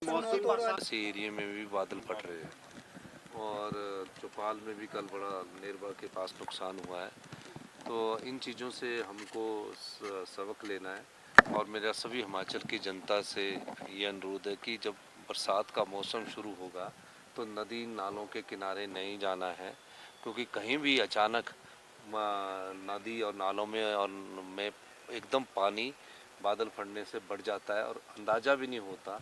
ऐसे एरिया में भी बादल फट रहे हैं और चौपाल में भी कल बड़ा नेरबा के पास नुकसान हुआ है। तो इन चीज़ों से हमको सबक लेना है और मेरा सभी हिमाचल की जनता से ये अनुरोध है कि जब बरसात का मौसम शुरू होगा तो नदी नालों के किनारे नहीं जाना है, क्योंकि कहीं भी अचानक नदी और नालों में एकदम पानी बादल फटने से बढ़ जाता है और अंदाज़ा भी नहीं होता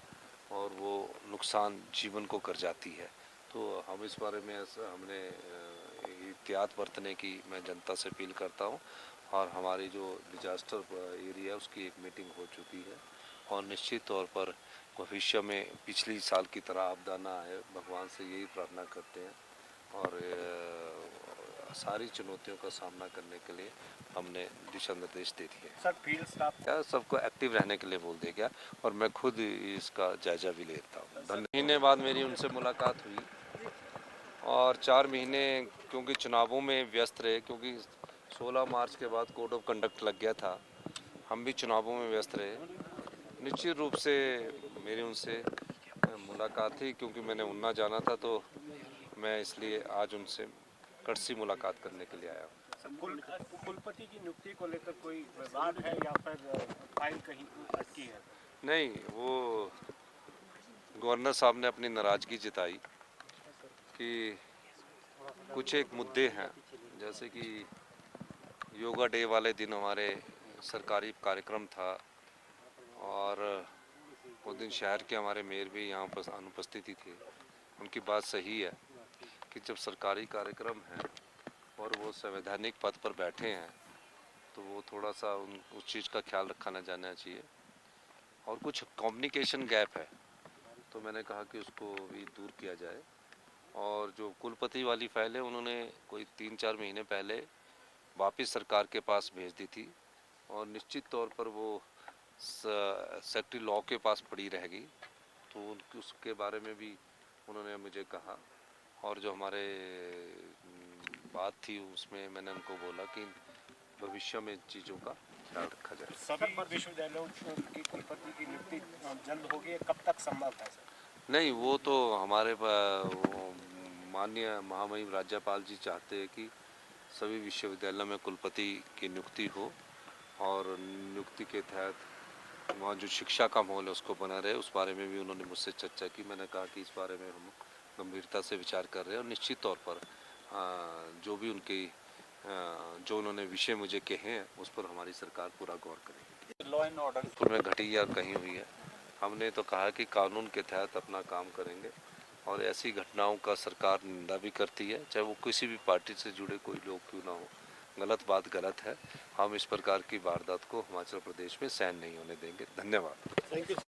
और वो नुकसान जीवन को कर जाती है। तो हम इस बारे में हमने एहतियात बरतने की मैं जनता से अपील करता हूँ और हमारी जो डिजास्टर एरिया है उसकी एक मीटिंग हो चुकी है और निश्चित तौर पर भविष्य में पिछली साल की तरह आपदा ना आए, भगवान से यही प्रार्थना करते हैं और सारी चुनौतियों का सामना करने के लिए हमने दिशा निर्देश दे दिए। सर फील्ड स्टाफ क्या सबको एक्टिव रहने के लिए बोल दिया गया और मैं खुद इसका जायजा भी लेता हूँ। महीने बाद मेरी उनसे मुलाकात हुई और 4 महीने क्योंकि चुनावों में व्यस्त रहे, क्योंकि 16 मार्च के बाद कोड ऑफ कंडक्ट लग गया था, हम भी चुनावों में व्यस्त रहे। निश्चित रूप से मेरी उनसे मुलाकात थी, क्योंकि मैंने उन्ना जाना था तो मैं इसलिए आज उनसे कड़सी मुलाकात करने के लिए आया हूँ। कुलपति की नियुक्ति को लेकर कोई विवाद है या फिर फाइल कहीं अटकी है? नहीं, वो गवर्नर साहब ने अपनी नाराज़गी जताई कि कुछ एक मुद्दे हैं, जैसे कि योगा डे वाले दिन हमारे सरकारी कार्यक्रम था और उस दिन शहर के हमारे मेयर भी यहाँ पर अनुपस्थिति थे। उनकी बात सही है कि जब सरकारी कार्यक्रम है और वो संवैधानिक पद पर बैठे हैं तो वो थोड़ा सा उस चीज़ का ख्याल रखा ना जाना चाहिए और कुछ कम्युनिकेशन गैप है, तो मैंने कहा कि उसको भी दूर किया जाए। और जो कुलपति वाली फाइल है उन्होंने कोई 3-4 महीने पहले वापस सरकार के पास भेज दी थी और निश्चित तौर पर वो सेक्रेटरी लॉ के पास पड़ी रहेगी, तो उसके बारे में भी उन्होंने मुझे कहा। और जो हमारे बात थी उसमें मैंने उनको बोला कि भविष्य में चीज़ों का ख्याल रखा जाए। सभी विश्वविद्यालयों की कुलपति की नियुक्ति जल्द होगी, कब तक संभव है सर? नहीं, वो तो हमारे माननीय महामहिम राज्यपाल जी चाहते हैं कि सभी विश्वविद्यालयों में कुलपति की नियुक्ति हो और नियुक्ति के तहत वहाँ जो शिक्षा का माहौल है उसको बना रहे। उस बारे में भी उन्होंने मुझसे चर्चा की। मैंने कहा कि इस बारे में हम गंभीरता से विचार कर रहे हैं और निश्चित तौर पर जो भी उनकी जो उन्होंने विषय मुझे कहे हैं उस पर हमारी सरकार पूरा गौर करेगी। लॉ एंड ऑर्डर में घटिया कहीं हुई है, हमने तो कहा कि कानून के तहत अपना काम करेंगे और ऐसी घटनाओं का सरकार निंदा भी करती है, चाहे वो किसी भी पार्टी से जुड़े कोई लोग क्यों ना हो। गलत बात गलत है, हम इस प्रकार की वारदात को हिमाचल प्रदेश में सहन नहीं होने देंगे। धन्यवाद। Thank you.